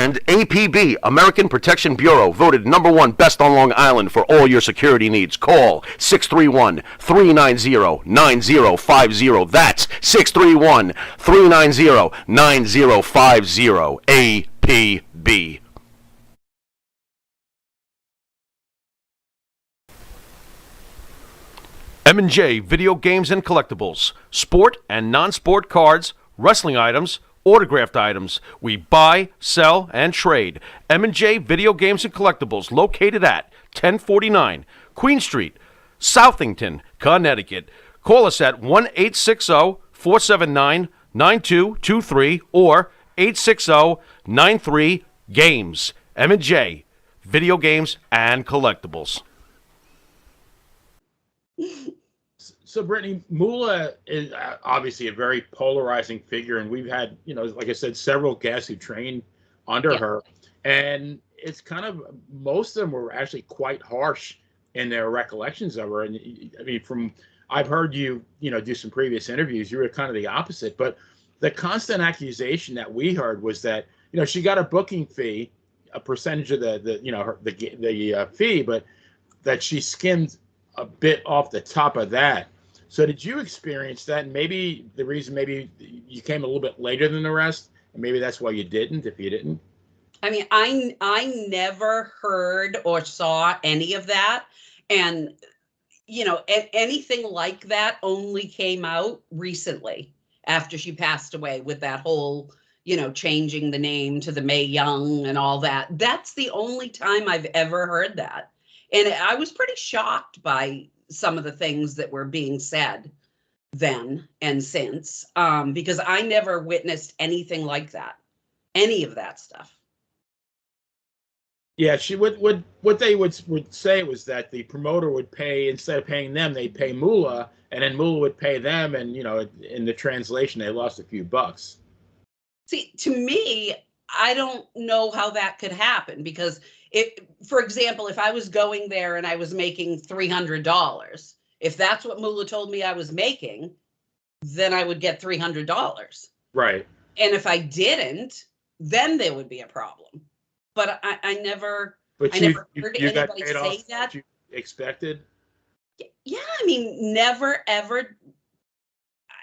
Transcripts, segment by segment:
And APB, American Protection Bureau, voted #1 best on Long Island for all your security needs. Call 631-390-9050. That's 631-390-9050. APB. M&J Video Games and Collectibles. Sport and non-sport cards, wrestling items, autographed items. We buy, sell, and trade. M&J Video Games and Collectibles, located at 1049 Queen Street, Southington, Connecticut. Call us at 1-860-479-9223 or 860-93-GAMES. M&J Video Games and Collectibles. So, Brittany, Moolah is obviously a very polarizing figure, and we've had, like I said, several guests who trained under her, and it's kind of, most of them were actually quite harsh in their recollections of her. And I mean, I've heard you, do some previous interviews, you were kind of the opposite, but the constant accusation that we heard was that, she got a booking fee, a percentage of the fee, but that she skimmed a bit off the top of that. So did you experience that? And maybe the reason you came a little bit later than the rest, and maybe that's why you didn't, if you didn't. I mean, I never heard or saw any of that. And, anything like that only came out recently after she passed away with that whole, changing the name to the Mae Young and all that. That's the only time I've ever heard that. And I was pretty shocked by some of the things that were being said then and since, because I never witnessed anything like that, any of that stuff. Yeah, she what they would say was that the promoter would pay, instead of paying them, they'd pay Moolah, and then Moolah would pay them, and in the translation they lost a few bucks. See, to me, I don't know how that could happen, because for example, if I was going there and I was making $300, if that's what Moolah told me I was making, then I would get $300. Right. And if I didn't, then there would be a problem. But I never heard anybody say that. You expected? Yeah, I mean, never, ever. And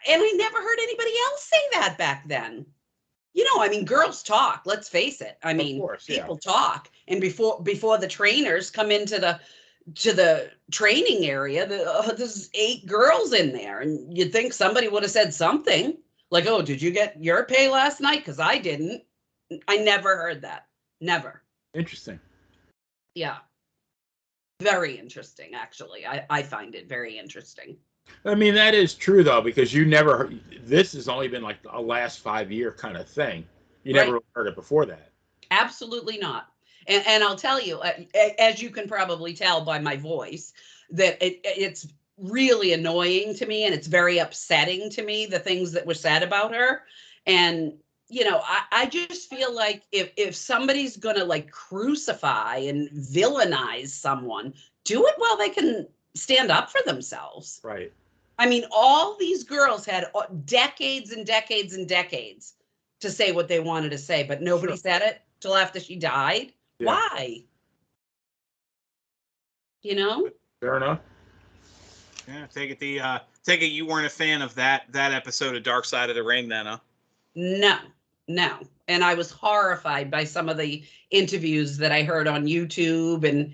I never heard anybody else say that back then. I mean, girls talk, let's face it. I mean, people talk. And before the trainers come into the training area, there's 8 girls in there. And you'd think somebody would have said something like, oh, did you get your pay last night? Because I didn't. I never heard that. Never. Interesting. Yeah. Very interesting, actually. I find it very interesting. I mean, that is true, though, because you never heard, this has only been like a last 5-year kind of thing. You never heard it before that. Absolutely not. And I'll tell you, as you can probably tell by my voice, that it's really annoying to me, and it's very upsetting to me, the things that were said about her. And I just feel like if somebody's going to like crucify and villainize someone, do it while they can stand up for themselves. Right. I mean, all these girls had decades and decades and decades to say what they wanted to say, but nobody said it till after she died. Yeah. Why? Fair enough. Yeah, take it you weren't a fan of that episode of Dark Side of the Ring then, huh? No. And I was horrified by some of the interviews that I heard on YouTube and,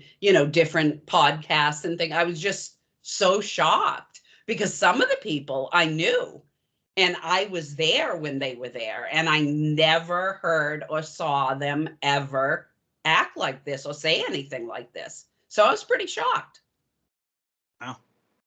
different podcasts and things. I was just so shocked because some of the people I knew, and I was there when they were there, and I never heard or saw them ever act like this or say anything like this. So I was pretty shocked. Wow.